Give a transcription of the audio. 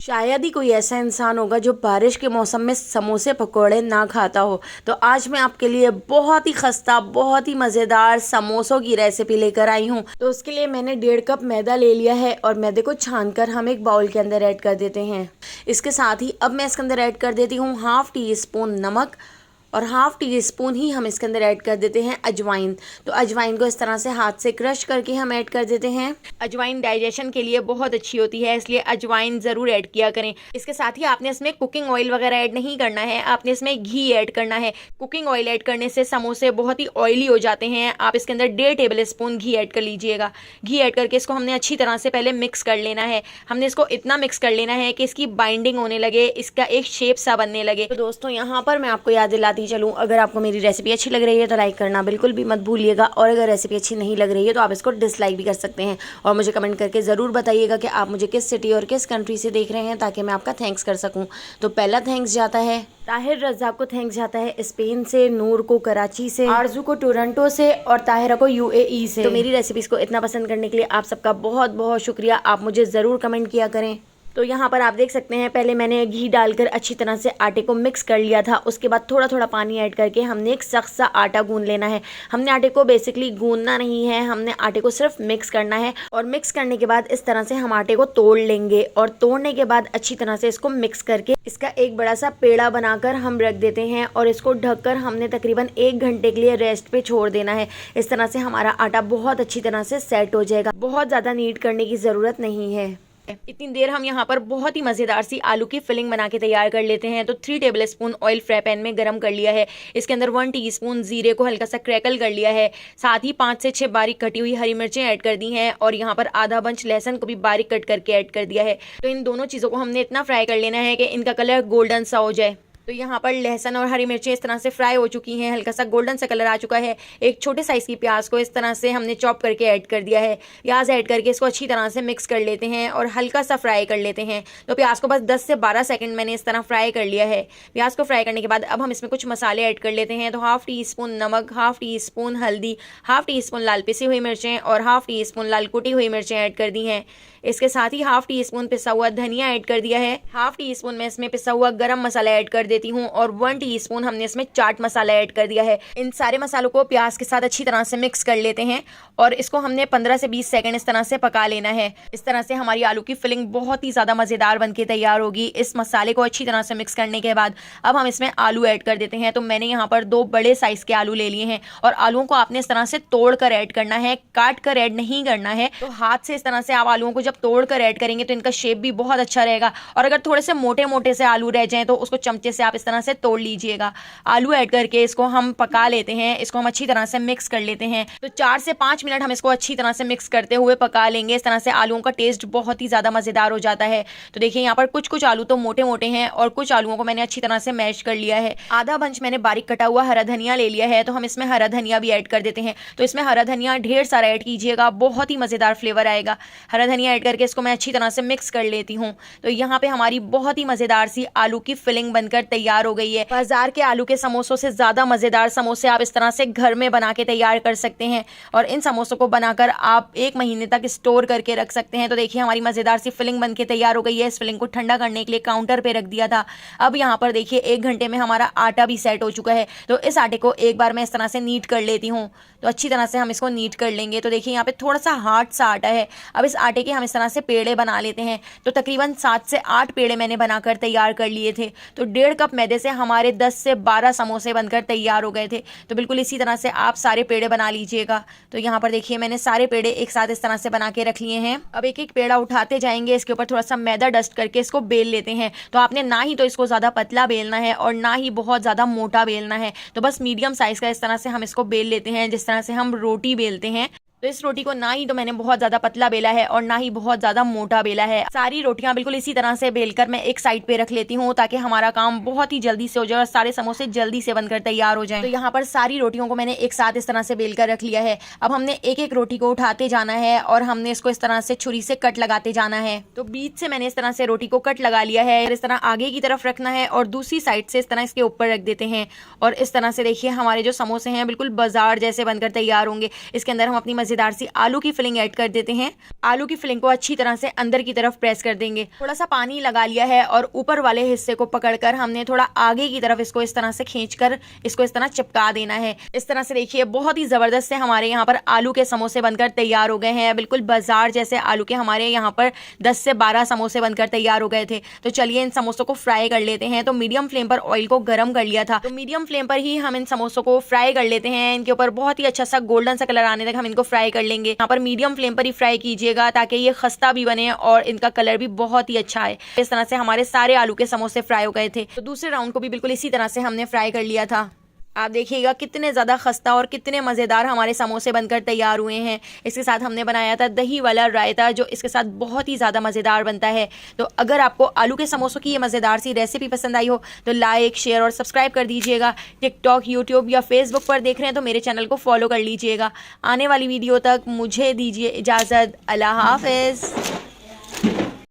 शायद ही कोई ऐसा इंसान होगा जो बारिश के मौसम में समोसे पकोड़े ना खाता हो। तो आज मैं आपके लिए बहुत ही खस्ता, बहुत ही मज़ेदार समोसों की रेसिपी लेकर आई हूँ। तो उसके लिए मैंने 1.5 कप मैदा ले लिया है और मैदे को छानकर हम एक बाउल के अंदर ऐड कर देते हैं। इसके साथ ही अब मैं इसके अंदर ऐड कर देती हूँ हाफ टी स्पून नमक और हाफ टी स्पून ही हम इसके अंदर ऐड कर देते हैं अजवाइन। तो अजवाइन को इस तरह से हाथ से क्रश करके हम ऐड कर देते हैं। अजवाइन डाइजेशन के लिए बहुत अच्छी होती है, इसलिए अजवाइन ज़रूर ऐड किया करें। इसके साथ ही आपने इसमें कुकिंग ऑयल वगैरह ऐड नहीं करना है, आपने इसमें घी ऐड करना है। कुकिंग ऑयल ऐड करने से समोसे बहुत ही ऑयली हो जाते हैं। आप इसके अंदर 1.5 टेबल स्पून घी ऐड कर लीजिएगा। घी ऐड करके इसको हमने अच्छी तरह से पहले मिक्स कर लेना है। हमने इसको इतना मिक्स कर लेना है कि इसकी बाइंडिंग होने लगे, इसका एक शेप सा बनने लगे। तो दोस्तों यहाँ पर मैं आपको याद दिलाती चलूँ, अगर आपको मेरी रेसिपी अच्छी लग रही है तो लाइक करना बिल्कुल भी मत भूलिएगा, और अगर रेसिपी अच्छी नहीं लग रही है तो आप इसको डिसलाइक भी कर सकते हैं। और मुझे कमेंट करके ज़रूर बताइएगा कि आप मुझे किस सिटी और किस कंट्री से देख रहे हैं, ताकि मैं आपका थैंक्स कर सकूं। तो पहला थैंक्स जाता है ताहिर रज़ा को, थैंक्स जाता है स्पेन से, नूर को कराची से, आरजू को टोरंटो से और ताहिरा को यूएई से। तो मेरी रेसिपीज़ को इतना पसंद करने के लिए आप सबका बहुत बहुत शुक्रिया। आप मुझे ज़रूर कमेंट किया करें। तो यहाँ पर आप देख सकते हैं, पहले मैंने घी डालकर अच्छी तरह से आटे को मिक्स कर लिया था। उसके बाद थोड़ा थोड़ा पानी ऐड करके हमने एक सख्त सा आटा गूंद लेना है। हमने आटे को बेसिकली गूंदना नहीं है, हमने आटे को सिर्फ मिक्स करना है। और मिक्स करने के बाद इस तरह से हम आटे को तोड़ लेंगे, और तोड़ने के बाद अच्छी तरह से इसको मिक्स करके इसका एक बड़ा सा पेड़ा बनाकर हम रख देते हैं। और इसको ढककर हमने तकरीबन 1 घंटे के लिए रेस्ट पे छोड़ देना है। इस तरह से हमारा आटा बहुत अच्छी तरह से सेट हो जाएगा। बहुत ज़्यादा नीड करने की ज़रूरत नहीं है। इतनी देर हम यहाँ पर बहुत ही मज़ेदार सी आलू की फिलिंग बना के तैयार कर लेते हैं। तो 3 table spoon oil fry pan में गरम कर लिया है। इसके अंदर 1 टीस्पून जीरे को हल्का सा क्रैकल कर लिया है। साथ ही 5 से 6 बारीक कटी हुई हरी मिर्चें ऐड कर दी हैं, और यहाँ पर आधा बंच लहसुन को भी बारीक कट करके ऐड कर दिया है। तो इन दोनों चीज़ों को हमने इतना फ्राई कर लेना है कि इनका कलर गोल्डन सा हो जाए। तो यहाँ पर लहसुन और हरी मिर्चें इस तरह से फ्राई हो चुकी हैं, हल्का सा गोल्डन सा कलर आ चुका है। एक छोटे साइज़ की प्याज को इस तरह से हमने चॉप करके ऐड कर दिया है। प्याज ऐड करके इसको अच्छी तरह से मिक्स कर लेते हैं और हल्का सा फ्राई कर लेते हैं। तो प्याज को बस 10 से 12 सेकंड मैंने इस तरह फ्राई कर लिया है। प्याज को फ्राई करने के बाद अब हम इसमें कुछ मसाले ऐड कर लेते हैं। तो हाफ टी स्पून नमक, हाफ टी स्पून हल्दी, हाफ टी स्पून लाल पिसी हुई मिर्चें और हाफ टी स्पून लाल कुटी हुई मिर्चें ऐड कर दी हैं। इसके साथ ही हाफ टी स्पून पिसा हुआ धनिया ऐड कर दिया है। हाफ टी स्पून मैं इसमें पिसा हुआ गरम मसाला ऐड कर देती हूँ, और 1 टीस्पून हमने इसमें चाट मसाला ऐड कर दिया है। इन सारे मसालों को प्याज के साथ अच्छी तरह से मिक्स कर लेते हैं, और इसको हमने 15 से 20 सेकंड इस तरह से पका लेना है। इस तरह से हमारी आलू की फिलिंग बहुत ही ज़्यादा मज़ेदार बनके तैयार होगी। इस मसाले को अच्छी तरह से मिक्स करने के बाद अब हम इसमें आलू ऐड कर देते हैं। तो मैंने यहाँ पर 2 बड़े साइज़ के आलू ले लिए हैं, और आलूओं को आपने इस तरह से तोड़ कर ऐड करना है, काट कर ऐड नहीं करना है। तो हाथ से इस तरह से आप आलूओं को जब तोड़ कर ऐड करेंगे तो इनका शेप भी बहुत अच्छा रहेगा। और अगर थोड़े से मोटे मोटे से आलू रह जाएं तो उसको चमचे से आप इस तरह से तोड़ लीजिएगा। आलू ऐड करके इसको हम पका लेते हैं। इसको हम अच्छी तरह से मिक्स कर लेते हैं। तो 4 से 5 मिनट हम इसको अच्छी तरह से मिक्स करते हुए पका लेंगे। इस तरह से आलूओं का टेस्ट बहुत ही ज़्यादा मज़ेदार हो जाता है। तो देखिए यहाँ पर कुछ कुछ आलू तो मोटे मोटे हैं, और कुछ आलूओं को मैंने अच्छी तरह से मैश कर लिया है। आधा बंच मैंने बारीक कटा हुआ हरा धनिया ले लिया है, तो हम इसमें हरा धनिया भी ऐड कर देते हैं। तो इसमें हरा धनिया ढेर सारा ऐड कीजिएगा, बहुत ही मज़ेदार फ्लेवर आएगा। हरा धनिया ऐड करके इसको मैं अच्छी तरह से मिक्स कर लेती हूँ। तो यहाँ पे हमारी बहुत ही मज़ेदार सी आलू की फिलिंग बनकर तैयार हो गई है। बाजार के आलू के समोसों से ज़्यादा मज़ेदार समोसे आप इस तरह से घर में बना के तैयार कर सकते हैं, और इन समोसों को बनाकर आप 1 महीने तक स्टोर करके रख सकते हैं। तो देखिए हमारी मज़ेदार सी फिलिंग बनके तैयार हो गई है। इस फिलिंग को ठंडा करने के लिए काउंटर पे रख दिया था। अब यहाँ पर देखिए 1 घंटे में हमारा आटा भी सेट हो चुका है। तो इस आटे को एक बार मैं इस तरह से नीट कर लेती हूँ। तो अच्छी तरह से हम इसको नीट कर लेंगे। तो देखिए यहाँ पे थोड़ा सा हार्ड सा आटा है। अब इस आटे के हम इस तरह से पेड़े बना लेते हैं। तो तकरीबन 7 से 8 पेड़े मैंने बनाकर तैयार कर लिए थे। तो 1.5 कप मैदे से हमारे 10 से 12 समोसे बनकर तैयार हो गए थे। तो बिल्कुल इसी तरह से आप सारे पेड़े बना लीजिएगा। तो यहाँ पर देखिए मैंने सारे पेड़े एक साथ इस तरह से बना के रख लिए हैं। अब एक एक पेड़ा उठाते जाएंगे, इसके ऊपर थोड़ा सा मैदा डस्ट करके इसको बेल लेते हैं। तो आपने ना ही तो इसको ज़्यादा पतला बेलना है और ना ही बहुत ज़्यादा मोटा बेलना है। तो बस मीडियम साइज़ का इस तरह से हम इसको बेल लेते हैं, जिस तरह से हम रोटी बेलते हैं। तो इस रोटी को ना ही तो मैंने बहुत ज़्यादा पतला बेला है और ना ही बहुत ज़्यादा मोटा बेला है। सारी रोटियां बिल्कुल इसी तरह से बेलकर मैं एक साइड पे रख लेती हूँ, ताकि हमारा काम बहुत ही जल्दी से हो जाए और सारे समोसे जल्दी से बनकर तैयार हो जाएं। तो यहाँ पर सारी रोटियों को मैंने एक साथ इस तरह से बेलकर रख लिया है। अब हमने एक एक रोटी को उठाते जाना है, और हमने इसको इस तरह से छुरी से कट लगाते जाना है। तो बीच से मैंने इस तरह से रोटी को कट लगा लिया है। इस तरह आगे की तरफ रखना है, और दूसरी साइड से इस तरह इसके ऊपर रख देते हैं। और इस तरह से देखिए हमारे जो समोसे हैं बिल्कुल बाजार जैसे बनकर तैयार होंगे। इसके अंदर हम अपनी मज़ेदार सी आलू की फिलिंग ऐड कर देते हैं। आलू की फिलिंग को अच्छी तरह से अंदर की तरफ प्रेस कर देंगे। थोड़ा सा पानी लगा लिया है और ऊपर वाले हिस्से को पकड़कर हमने थोड़ा आगे की तरफ इसको इस तरह से खींचकर इसको इस तरह चिपका देना है। इस तरह से देखिए बहुत ही ज़बरदस्त से हमारे यहाँ पर आलू के समोसे बनकर तैयार हो गए हैं। बिल्कुल बाजार जैसे आलू के हमारे यहाँ पर 10 से 12 समोसे बनकर तैयार हो गए थे। तो चलिए इन समोसों को फ्राई कर लेते हैं। तो मीडियम फ्लेम पर ऑयल को गर्म कर लिया था, तो मीडियम फ्लेम पर ही हम इन समोसों को फ्राई कर लेते हैं। इनके ऊपर बहुत ही अच्छा सा गोल्डन सा कलर आने तक हम इनको फ्राई कर लेंगे। यहाँ पर मीडियम फ्लेम पर ही फ्राई कीजिएगा ताकि ये खस्ता भी बने और इनका कलर भी बहुत ही अच्छा है। इस तरह से हमारे सारे आलू के समोसे फ्राई हो गए थे। तो दूसरे राउंड को भी बिल्कुल इसी तरह से हमने फ्राई कर लिया था। आप देखिएगा कितने ज़्यादा खस्ता और कितने मज़ेदार हमारे समोसे बनकर तैयार हुए हैं। इसके साथ हमने बनाया था दही वाला रायता, जो इसके साथ बहुत ही ज़्यादा मज़ेदार बनता है। तो अगर आपको आलू के समोसों की ये मज़ेदार सी रेसिपी पसंद आई हो तो लाइक, शेयर और सब्सक्राइब कर दीजिएगा। टिकटॉक, यूट्यूब या फेसबुक पर देख रहे हैं तो मेरे चैनल को फॉलो कर लीजिएगा। आने वाली वीडियो तक मुझे दीजिए इजाज़त। अल्लाह हाफ़िज़।